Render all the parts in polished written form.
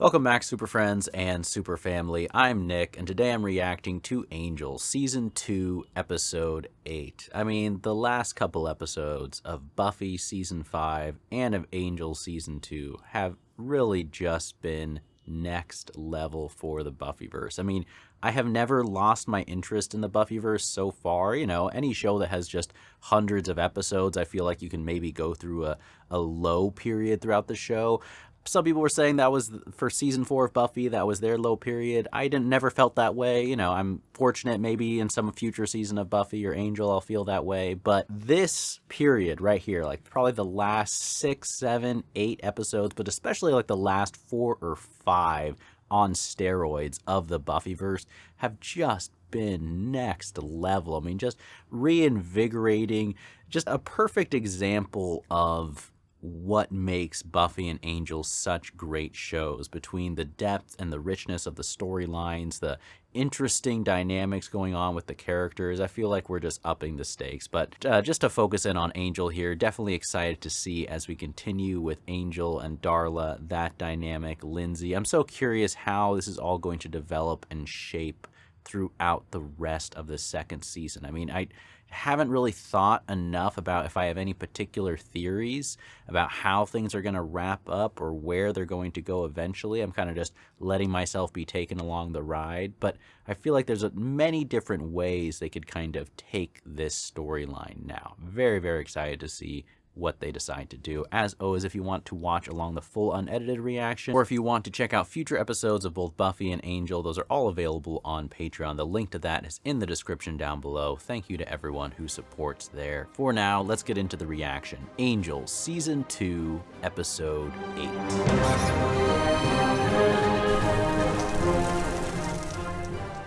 Welcome back, Super Friends and Super Family. I'm Nick, and today I'm reacting to Angel, Season 2, Episode 8. I mean, the last couple episodes of Buffy Season 5 and of Angel Season 2 have really just been next level for the Buffyverse. I mean, I have never lost my interest in the Buffyverse so far. You know, any show that has just hundreds of episodes, I feel like you can maybe go through a low period throughout the show. Some people were saying that was for season 4 of Buffy, that was their low period. I never felt that way. You know, I'm fortunate maybe in some future season of Buffy or Angel I'll feel that way. But this period right here, like probably the last 6, 7, 8 episodes, but especially like the last 4 or 5 on steroids of the Buffyverse have just been next level. I mean, just reinvigorating, just a perfect example of what makes Buffy and Angel such great shows, between the depth and the richness of the storylines, the interesting dynamics going on with the characters. I feel like we're just upping the stakes. But just to focus in on Angel here, definitely excited to see as we continue with Angel and Darla, that dynamic, Lindsay. I'm so curious how this is all going to develop and shape throughout the rest of the second season. I mean, I haven't really thought enough about if I have any particular theories about how things are going to wrap up or where they're going to go eventually. I'm kind of just letting myself be taken along the ride, but I feel like there's many different ways they could kind of take this storyline now. Very, very excited to see what they decide to do. As always, if you want to watch along the full unedited reaction, or if you want to check out future episodes of both Buffy and Angel, those are all available on Patreon. The link to that is in the description down below. Thank you to everyone who supports there. For now, let's get into the reaction. Angel, Season 2, Episode 8.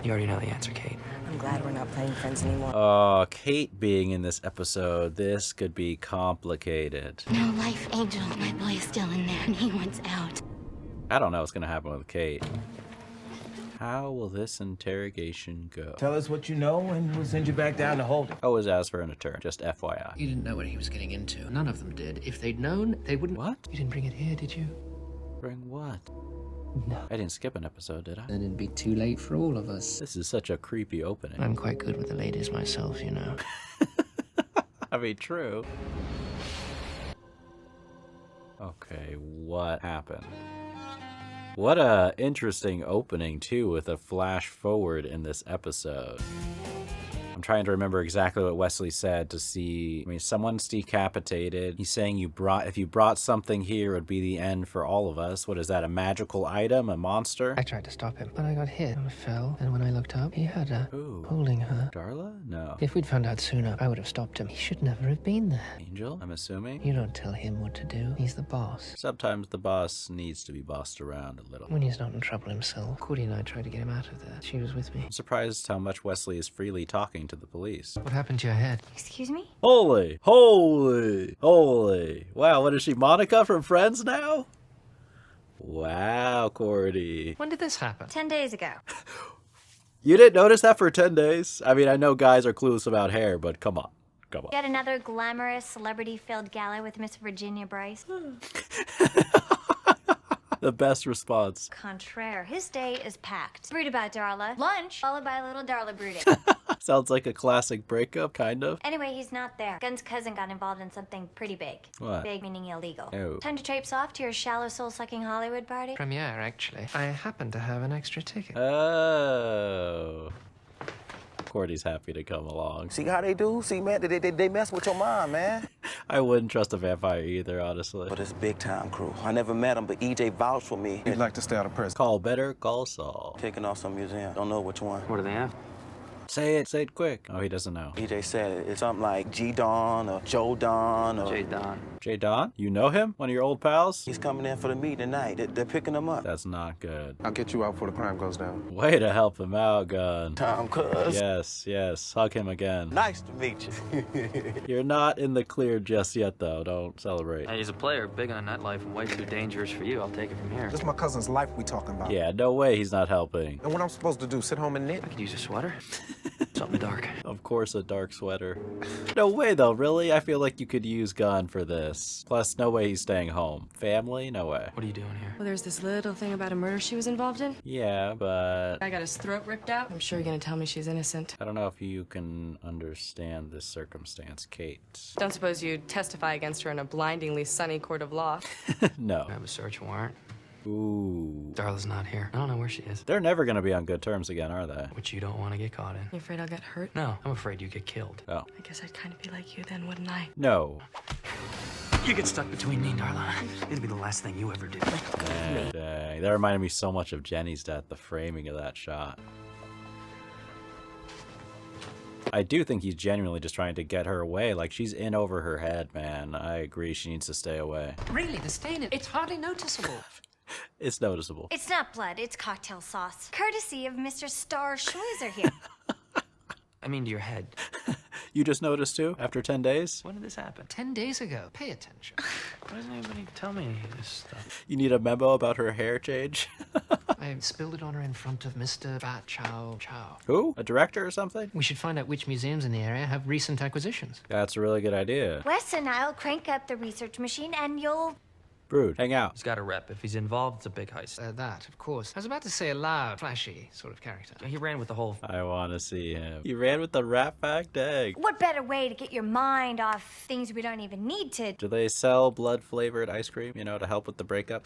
You already know the answer, Kate. I'm glad we're not playing friends anymore. Oh, Kate being in this episode, this could be complicated. No life, Angel. My boy is still in there and he wants out. I don't know what's gonna happen with Kate. How will this interrogation go? Tell us what you know and we'll send you back down to hold it. Always ask for an attorney, just FYI. You didn't know what he was getting into. None of them did. If they'd known, they wouldn't. What? You didn't bring it here, did you? Bring what? No. I didn't skip an episode, did I? Then it'd be too late for all of us. This is such a creepy opening. I'm quite good with the ladies myself, you know. I mean, true. Okay, what happened? What a interesting opening, too, with a flash forward in this episode. I'm trying to remember exactly what Wesley said to see. I mean, someone's decapitated. He's saying if you brought something here, it would be the end for all of us. What is that, a magical item, a monster? I tried to stop him, but I got hit and fell. And when I looked up, he had her Who? holding her. Darla? No. If we'd found out sooner, I would have stopped him. He should never have been there. Angel, I'm assuming? You don't tell him what to do. He's the boss. Sometimes the boss needs to be bossed around a little. When he's not in trouble himself. Cordy and I tried to get him out of there. She was with me. I'm surprised how much Wesley is freely talking to the police. What happened to your head? Excuse me? Holy, holy, holy. Wow, what is she, Monica from Friends now? Wow, Cordy. When did this happen? 10 days ago. You didn't notice that for 10 days? I mean, I know guys are clueless about hair, but come on. Come on. Yet another glamorous, celebrity-filled gala with Miss Virginia Bryce. The best response. Contraire, his day is packed. Brood about Darla. Lunch, followed by a little Darla brooding. Sounds like a classic breakup, kind of. Anyway, he's not there. Gun's cousin got involved in something pretty big. What? Big meaning illegal. Oh. Time to traipse off to your shallow, soul-sucking Hollywood party? Premiere, actually. I happen to have an extra ticket. Oh. Cordy's happy to come along. See how they do? See, man, they mess with your mind, man. I wouldn't trust a vampire either, honestly. But it's big time crew. I never met him, but EJ vouched for me. He'd like to stay out of prison. Call Better Call Saul. Taking off some museum. Don't know which one. What do they have? Say it quick. Oh, he doesn't know. EJ said it's something like G Don or Joe Don or Don. Jay Don? You know him? One of your old pals? He's coming in for the meet tonight. They're picking him up. That's not good. I'll get you out before the crime goes down. Way to help him out, Gun. Tom Cuz. Yes, yes. Hug him again. Nice to meet you. You're not in the clear just yet, though. Don't celebrate. Hey, he's a player, big on nightlife and way too dangerous for you. I'll take it from here. This is my cousin's life we talking about. Yeah, no way he's not helping. And what I'm supposed to do, sit home and knit? I could use a sweater. Something dark. Of course, a dark sweater. No way, though, really? I feel like you could use Gunn for this. Plus, no way he's staying home. Family? No way. What are you doing here? Well, there's this little thing about a murder she was involved in. Yeah, but I got his throat ripped out. I'm sure you're gonna tell me she's innocent. I don't know if you can understand this circumstance, Kate. Don't suppose you'd testify against her in a blindingly sunny court of law? No. I have a search warrant. Ooh. Darla's not here. I don't know where she is. They're never gonna be on good terms again, are they? Which you don't want to get caught in. You afraid I'll get hurt? No, I'm afraid you get killed. Oh. I guess I'd kind of be like you then, wouldn't I? No. You get stuck between me and Darla. It'd be the last thing you ever do. Dang, dang. That reminded me so much of Jenny's death, the framing of that shot. I do think he's genuinely just trying to get her away. Like, she's in over her head, man. I agree, she needs to stay away. Really, the stain, it's hardly noticeable. It's noticeable. It's not blood, it's cocktail sauce. Courtesy of Mr. Star Schweizer here. I mean to your head. You just noticed too, after 10 days? When did this happen? 10 days ago. Pay attention. Why doesn't anybody tell me any of this stuff? You need a memo about her hair change? I spilled it on her in front of Mr. Fat Chow Chow. Who? A director or something? We should find out which museums in the area have recent acquisitions. That's a really good idea. Wes and I'll crank up the research machine and you'll... Brood, hang out. He's got a rep. If he's involved, it's a big heist. That, of course. I was about to say a loud, flashy sort of character. He ran with the whole... I want to see him. He ran with the Rat Pack? Dang. What better way to get your mind off things we don't even need to... Do they sell blood-flavored ice cream, you know, to help with the breakup?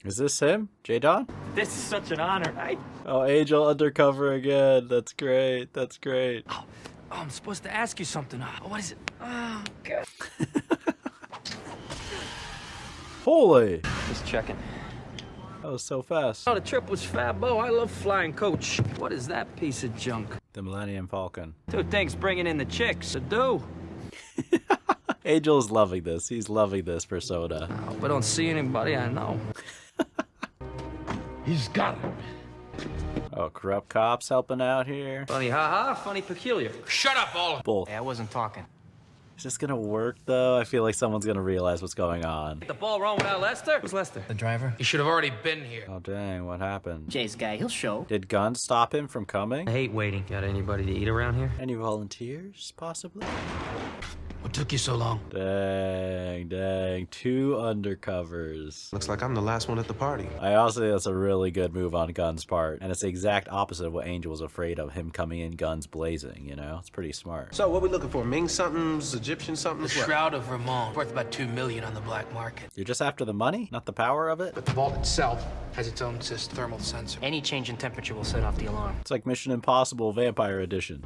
Is this him? J-Don? This is such an honor. Oh, Angel Undercover again. That's great. That's great. Oh, I'm supposed to ask you something. What is it? Oh, God. Holy! Just checking. That was so fast. Oh, the trip was fabo. I love flying coach. What is that piece of junk? The Millennium Falcon. Two things bringing in the chicks. The do. Angel's loving this. He's loving this persona. I hope I don't see anybody I know. He's got him. Oh, corrupt cops helping out here. Funny haha, funny peculiar. Shut up, all of Both. Hey, I wasn't talking. Is this gonna work though? I feel like someone's gonna realize what's going on. The ball wrong without Lester? Who's Lester? The driver? He should have already been here. Oh dang, what happened? Jay's guy, he'll show. Did Gunn stop him from coming? I hate waiting. Got anybody to eat around here? Any volunteers, possibly? What took you so long? Dang, dang. 2 undercovers. Looks like I'm the last one at the party. I also think that's a really good move on Gunn's part. And it's the exact opposite of what Angel was afraid of, him coming in guns blazing, you know? It's pretty smart. So what we looking for? Ming somethings, Egyptian somethings? The What? Shroud of Rahmon, worth about $2 million on the black market. You're just after the money, not the power of it? But the vault itself has its own thermal sensor. Any change in temperature will set off the alarm. It's like Mission Impossible Vampire Edition.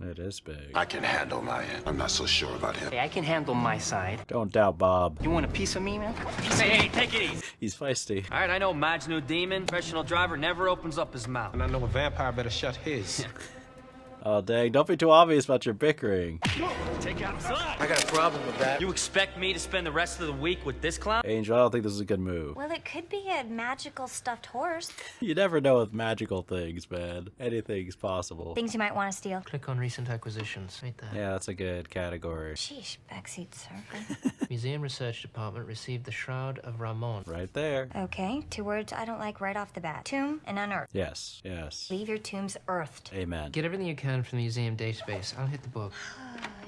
It is big. I can handle my end. I'm not so sure about him. Hey, I can handle my side. Don't doubt Bob. You want a piece of me, man? Hey, take it easy. He's feisty. All right, I know Mad's new demon. Professional driver never opens up his mouth. And I know a vampire better shut his. Oh, dang. Don't be too obvious about your bickering. Take it outside. I got a problem with that. You expect me to spend the rest of the week with this clown? Angel, I don't think this is a good move. Well, it could be a magical stuffed horse. You never know with magical things, man. Anything's possible. Things you might want to steal. Click on recent acquisitions. Right there. Yeah, that's a good category. Sheesh, backseat server. Museum Research Department received the Shroud of Rahmon. Right there. Okay, 2 words I don't like right off the bat. Tomb and unearthed. Yes, yes. Leave your tombs earthed. Amen. Get everything you can from the museum database. I'll hit the book.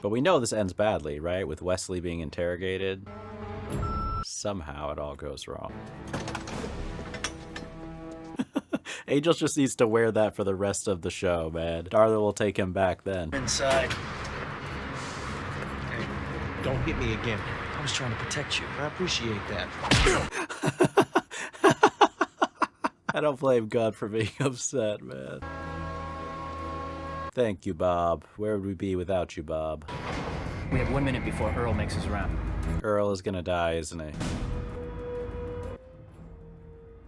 But we know this ends badly, right? With Wesley being interrogated. Somehow it all goes wrong. Angel just needs to wear that for the rest of the show, man. Darla will take him back then. Inside. Hey, don't hit me again. I was trying to protect you. I appreciate that. I don't blame God for being upset, man. Thank you, Bob. Where would we be without you, Bob? We have 1 minute before Earl makes his round. Earl is gonna die, isn't he?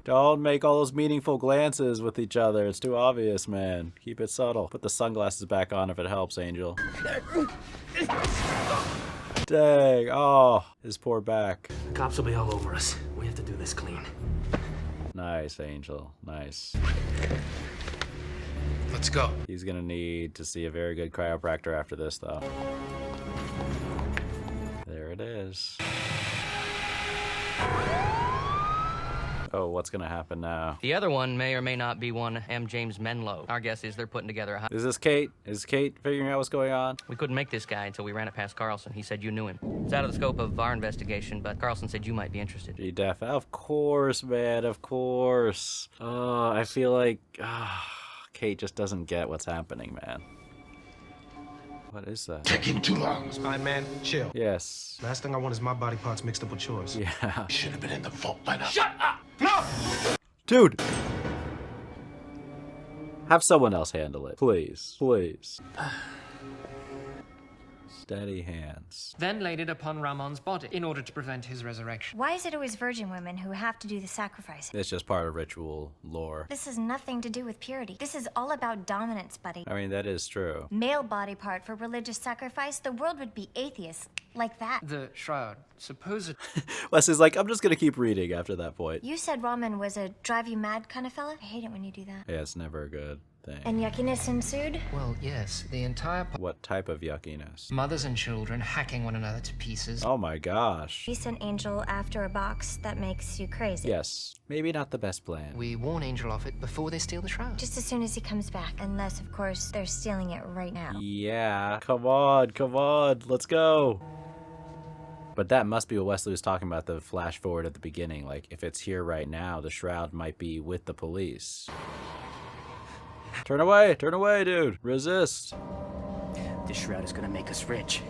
Don't make all those meaningful glances with each other. It's too obvious, man. Keep it subtle. Put the sunglasses back on if it helps, Angel. Dang. Oh, his poor back. The cops will be all over us. We have to do this clean. Nice, Angel. Nice. Let's go. He's gonna need to see a very good chiropractor after this, though. There it is. Oh, what's gonna happen now? The other one may or may not be one M. James Menlo. Our guess is they're putting together a... Is this Kate? Is Kate figuring out what's going on? We couldn't make this guy until we ran it past Carlson. He said you knew him. It's out of the scope of our investigation, but Carlson said you might be interested. Of course, man, of course. Oh, I feel like Kate just doesn't get what's happening, man. What is that? Taking too long. Spy man, chill. Yes. Last thing I want is my body parts mixed up with yours. Yeah. Should have been in the vault by now. Shut up! No! Dude! Have someone else handle it. Please. Please. Steady hands. Then laid it upon Rahmon's body in order to prevent his resurrection. Why is it always virgin women who have to do the sacrificing? It's just part of ritual lore. This has nothing to do with purity. This is all about dominance, buddy. I mean, that is true. Male body part for religious sacrifice, the world would be atheist. Like that. The Shroud, supposed... Wesley's like, I'm just gonna keep reading after that point. You said Rahmon was a drive you mad kind of fella? I hate it when you do that. Yeah, it's never a good thing. And yuckiness ensued? Well, yes, the entire... What type of yuckiness? Mothers and children hacking one another to pieces. Oh my gosh. We sent Angel after a box that makes you crazy. Yes. Maybe not the best plan. We warn Angel of it before they steal the Shroud. Just as soon as he comes back. Unless, of course, they're stealing it right now. Yeah. Come on. Let's go. But that must be what Wesley was talking about, the flash forward at the beginning. Like, if it's here right now, the Shroud might be with the police. Turn away, dude. Resist. This Shroud is gonna make us rich.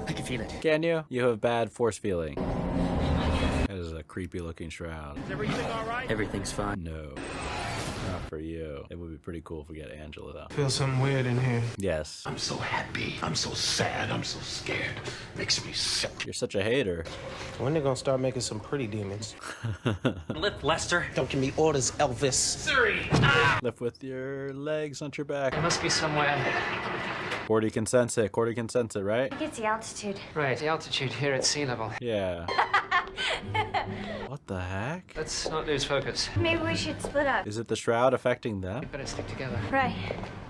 I can feel it. Can you? You have bad force feeling. That is a creepy looking Shroud. Is everything all right? Everything's fine. No. Not for you. It would be pretty cool if we get Angela though. Feel something weird in here. Yes. I'm so happy. I'm so sad. I'm so scared. Makes me sick. You're such a hater. When they gonna start making some pretty demons? Lift, Lester. Don't give me orders, Elvis. Lift with your legs, not your back. There must be somewhere... Cordy can sense it, right? I think it's the altitude. Right, the altitude here at sea level. Yeah. What the heck? Let's not lose focus. Maybe we should split up. Is it the Shroud affecting them? Better stick together. Right.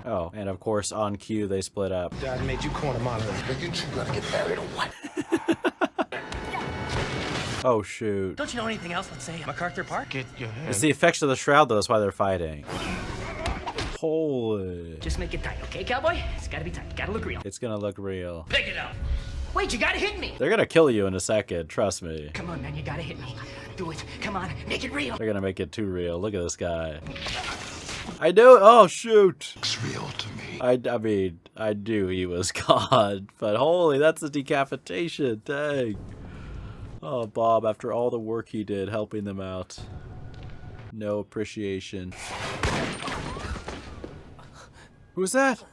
Oh, and of course on cue they split up. Dad made you corner monitor. You two gotta get married or what? Oh shoot. Don't you know anything else? Let's say MacArthur Park. Get your head. It's the effects of the Shroud though, that's why they're fighting. Holy. Just make it tight, okay, cowboy? It's gotta be tight. Gotta look real. It's gonna look real. Pick it up. Wait, you gotta hit me. They're gonna kill you in a second, trust me. Come on, man, you gotta hit me. Do it. Come on, make it real. They're gonna make it too real. Look at this guy. I knew it. Oh shoot. Looks real to me. I mean, I knew he was God, but holy, that's a decapitation. Dang. Oh, Bob, after all the work he did helping them out. No appreciation. Who's that?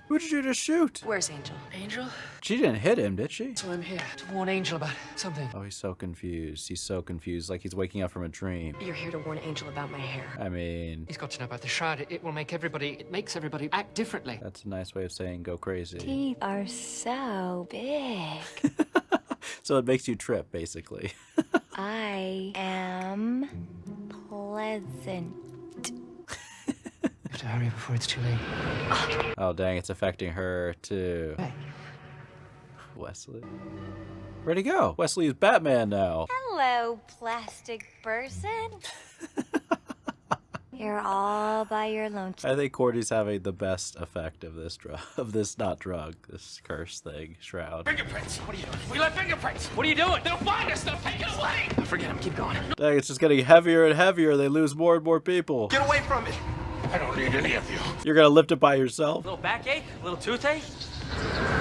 Who did you just shoot? Where's Angel? Angel? She didn't hit him, did she? So I'm here to warn Angel about something. Oh, he's so confused. He's so confused, like he's waking up from a dream. You're here to warn Angel about my hair. I mean, He's got to know about the Shroud. It will make everybody... It makes everybody act differently. that's a nice way of saying go crazy. Teeth are so big. So it makes you trip, basically. I am pleasant. We have to hurry before it's too late. Oh, dang, it's affecting her, too. Hey. Wesley. Where'd he go? Wesley is Batman now. Hello, plastic person. You're all by your lonesome. I think Cordy's having the best effect of this this curse thing, Shroud. Fingerprints. What are you doing? We left fingerprints. What are you doing? They'll find us. They'll take it away. Forget him. Keep going. Dang, it's just getting heavier and heavier. They lose more and more people. Get away from it. I don't need any of you. You're gonna lift it by yourself? Little backache? Little toothache?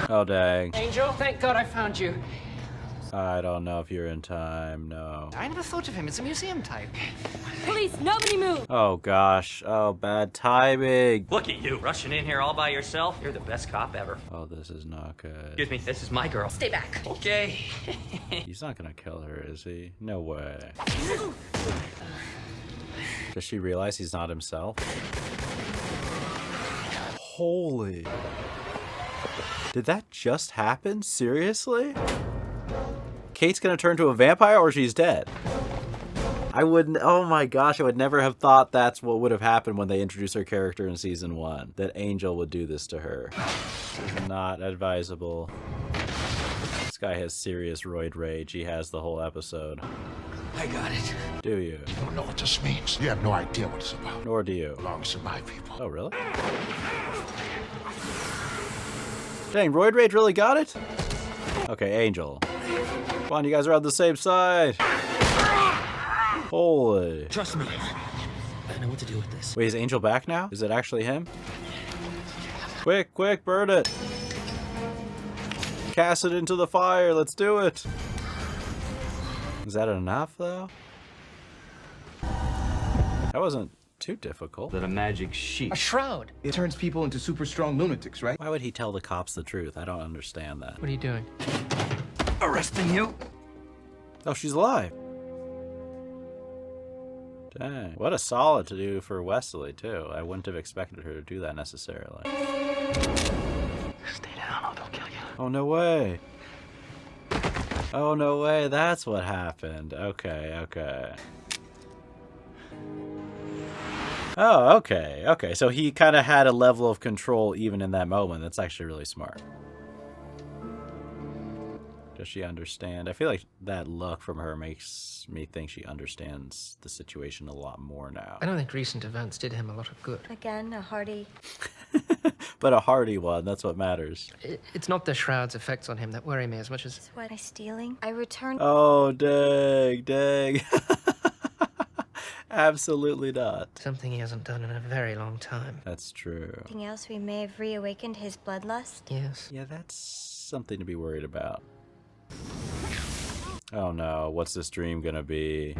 Oh, dang. Angel, thank God I found you. I don't know if you're in time, no. I never thought of him as a museum type. Police, nobody move! Oh, gosh. Oh, bad timing. Look at you, rushing in here all by yourself. You're the best cop ever. Oh, this is not good. Excuse me, this is my girl. Stay back. Okay. He's not gonna kill her, is he? No way. Does she realize he's not himself? Holy. Did that just happen? Seriously? Kate's gonna turn to a vampire or she's dead? I wouldn't, oh my gosh, I would never have thought that's what would have happened when they introduced her character in season 1. That Angel would do this to her. Not advisable. This guy has serious roid rage. He has the whole episode. I got it. Do you? You don't know what this means. You have no idea what it's about. Nor do you. It belongs to my people. Oh, really? Dang, Roid Rage really got it? Okay, Angel. Come on, you guys are on the same side. Holy. Trust me. I know what to do with this. Wait, is Angel back now? Is it actually him? Quick, quick, burn it. Cast it into the fire. Let's do it. Is that enough, though? That wasn't too difficult. That a magic sheet. A shroud. It turns people into super strong lunatics, right? Why would he tell the cops the truth? I don't understand that. What are you doing? Arresting you? Oh, she's alive. Dang. What a solid to do for Wesley, too. I wouldn't have expected her to do that necessarily. Stay down or they'll kill you. Oh, no way. Oh, no way. That's what happened. Okay, okay. Oh, okay, okay. So he kind of had a level of control even in that moment. That's actually really smart. Does she understand? I feel like that look from her makes me think she understands the situation a lot more now. I don't think recent events did him a lot of good. Again, a hearty. But a hearty one, that's what matters. It's not the Shroud's effects on him that worry me as much as... What, am I stealing? I returned... Oh, dang, dang. Absolutely not. Something he hasn't done in a very long time. That's true. Anything else we may have reawakened his bloodlust? Yes. Yeah, that's something to be worried about. Oh no, what's this dream gonna be?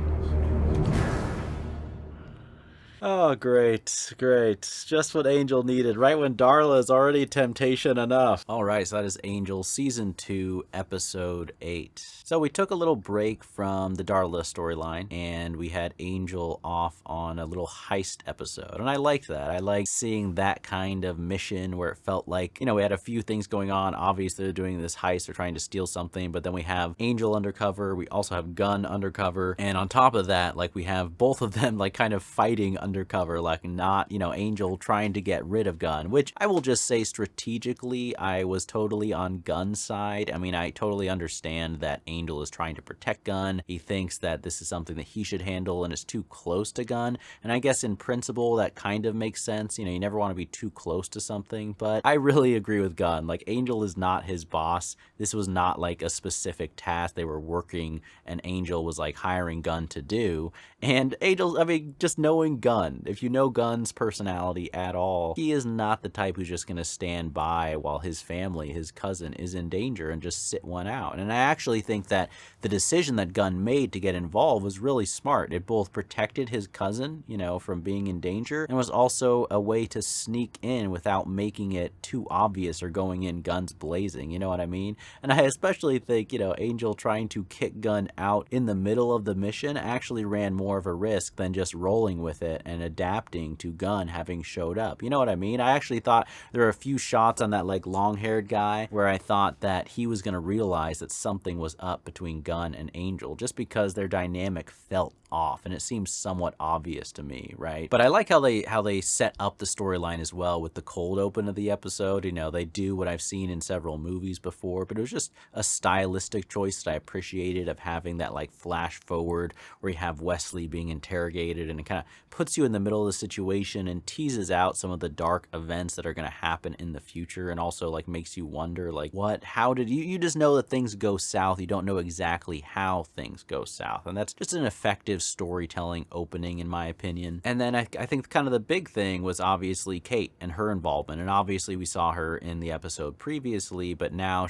Oh, great, great. Just what Angel needed, right when Darla is already temptation enough. All right, so that is Angel Season 2, Episode 8. So we took a little break from the Darla storyline, and we had Angel off on a little heist episode. And I liked that. I liked seeing that kind of mission where it felt like, you know, we had a few things going on. Obviously, they're doing this heist, they're trying to steal something, but then we have Angel undercover, we also have Gunn undercover, and on top of that, like, we have both of them, like, kind of fighting undercover, like not, you know, Angel trying to get rid of Gunn, which I will just say strategically, I was totally on Gunn's side. I mean, I totally understand that Angel is trying to protect Gunn. He thinks that this is something that he should handle and is too close to Gunn. And I guess in principle, that kind of makes sense. You know, you never want to be too close to something, but I really agree with Gunn. Like, Angel is not his boss. This was not like a specific task they were working and Angel was like hiring Gunn to do. And Angel, I mean, just knowing Gunn, if you know Gunn's personality at all, he is not the type who's just going to stand by while his family, his cousin, is in danger and just sit one out. And I actually think that the decision that Gunn made to get involved was really smart. It both protected his cousin, you know, from being in danger, and was also a way to sneak in without making it too obvious or going in guns blazing, you know what I mean? And I especially think, you know, Angel trying to kick Gunn out in the middle of the mission actually ran more of a risk than just rolling with it and adapting to Gunn having showed up. You know what I mean? I actually thought there were a few shots on that like long-haired guy where I thought that he was going to realize that something was up between Gunn and Angel just because their dynamic felt off, and it seems somewhat obvious to me, right? But I like how they set up the storyline as well with the cold open of the episode. You know, they do what I've seen in several movies before, but it was just a stylistic choice that I appreciated, of having that like flash forward where you have Wesley being interrogated, and it kind of puts you in the middle of the situation and teases out some of the dark events that are going to happen in the future, and also like makes you wonder like, how did you just know that things go south, you don't know exactly how things go south, and that's just an effective storytelling opening in my opinion. And then I think kind of the big thing was obviously Kate and her involvement, and obviously we saw her in the episode previously, but now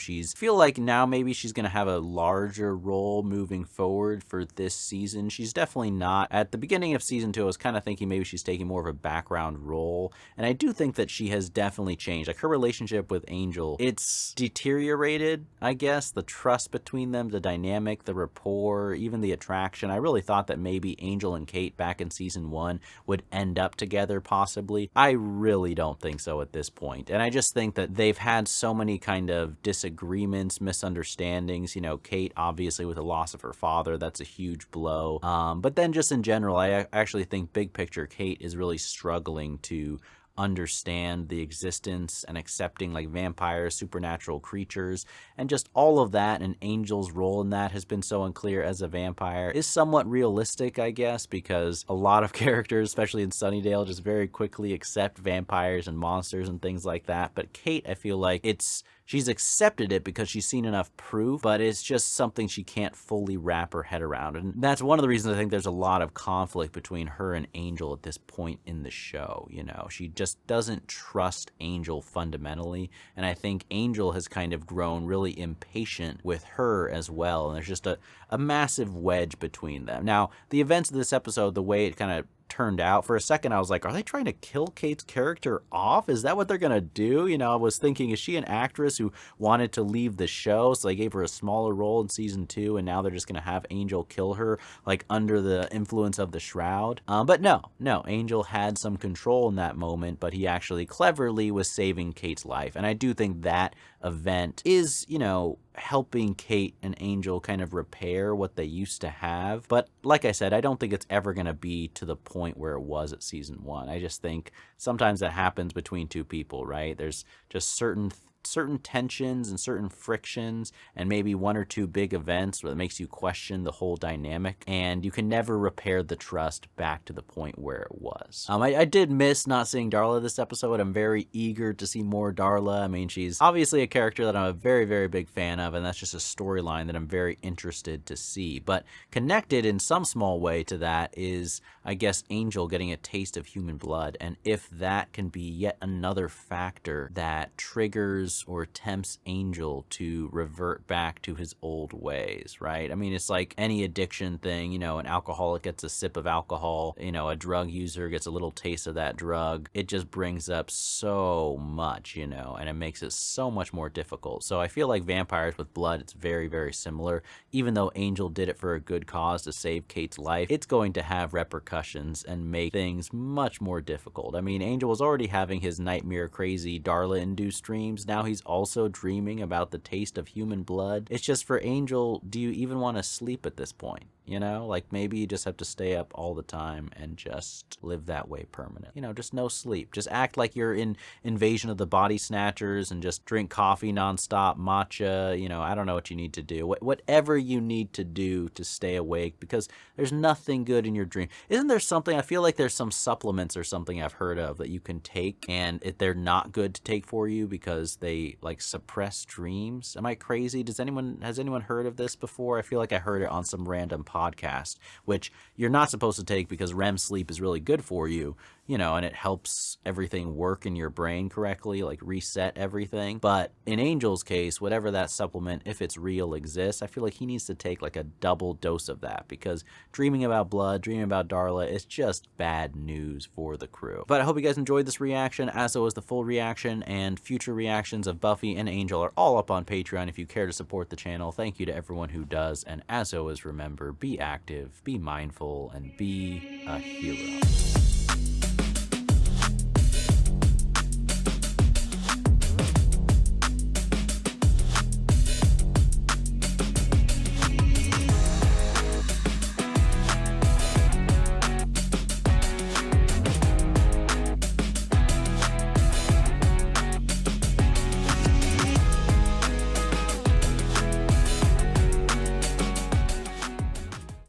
maybe she's gonna have a larger role moving forward for this season. She's definitely not. At the beginning of season 2, I was kind of thinking maybe she's taking more of a background role, and I do think that she has definitely changed. Like, her relationship with Angel, it's deteriorated, I guess. The trust between them, the dynamic, the rapport, even the attraction. I really thought that maybe Angel and Kate back in season 1 would end up together possibly. I really don't think so at this point. And I just think that they've had so many kind of disagreements, misunderstandings. You know, Kate obviously with the loss of her father, that's a huge blow. But then just in general, I actually think big picture, Kate is really struggling to understand the existence and accepting like vampires, supernatural creatures, and just all of that, and Angel's role in that has been so unclear as a vampire, is somewhat realistic, I guess, because a lot of characters, especially in Sunnydale, just very quickly accept vampires and monsters and things like that. But Kate, I feel like she's accepted it because she's seen enough proof, but it's just something she can't fully wrap her head around. And that's one of the reasons I think there's a lot of conflict between her and Angel at this point in the show. You know, she just doesn't trust Angel fundamentally. And I think Angel has kind of grown really impatient with her as well. And there's just a massive wedge between them. Now, the events of this episode, the way it kind of turned out, for a second I was like, are they trying to kill Kate's character off? Is that what they're gonna do? You know, I was thinking, is she an actress who wanted to leave the show, so they gave her a smaller role in season 2, and now they're just gonna have Angel kill her like under the influence of the Shroud? But no, Angel had some control in that moment, but he actually cleverly was saving Kate's life. And I do think that event is, you know, helping Kate and Angel kind of repair what they used to have. But like I said, I don't think it's ever going to be to the point where it was at season 1. I just think sometimes that happens between two people, right? There's just certain tensions and certain frictions and maybe one or two big events that makes you question the whole dynamic, and you can never repair the trust back to the point where it was. I did miss not seeing Darla this episode. I'm very eager to see more Darla. I mean, she's obviously a character that I'm a very, very big fan of, and that's just a storyline that I'm very interested to see. But connected in some small way to that is, I guess, Angel getting a taste of human blood, and if that can be yet another factor that triggers or tempts Angel to revert back to his old ways, right? I mean, it's like any addiction thing, you know, an alcoholic gets a sip of alcohol, you know, a drug user gets a little taste of that drug. It just brings up so much, you know, and it makes it so much more difficult. So I feel like vampires with blood, it's very, very similar. Even though Angel did it for a good cause to save Kate's life, it's going to have repercussions and make things much more difficult. I mean, Angel was already having his nightmare crazy Darla-induced dreams. Now he's also dreaming about the taste of human blood. It's just, for Angel, do you even want to sleep at this point? You know, like maybe you just have to stay up all the time and just live that way permanent. You know, just no sleep. Just act like you're in Invasion of the Body Snatchers and just drink coffee nonstop, matcha. You know, I don't know what you need to do. Whatever you need to do to stay awake, because there's nothing good in your dream. Isn't there something, I feel like there's some supplements or something I've heard of that you can take, and they're not good to take for you because they like suppress dreams? Am I crazy? Has anyone heard of this before? I feel like I heard it on some random podcast, which you're not supposed to take because REM sleep is really good for you, you know, and it helps everything work in your brain correctly, like reset everything. But in Angel's case, whatever that supplement, if it's real, exists, I feel like he needs to take like a double dose of that, because dreaming about blood, dreaming about Darla, it's just bad news for the crew. But I hope you guys enjoyed this reaction, as always. The full reaction and future reactions of Buffy and Angel are all up on Patreon if you care to support the channel. Thank you to everyone who does, and as always, remember, be active, be mindful, and be a hero.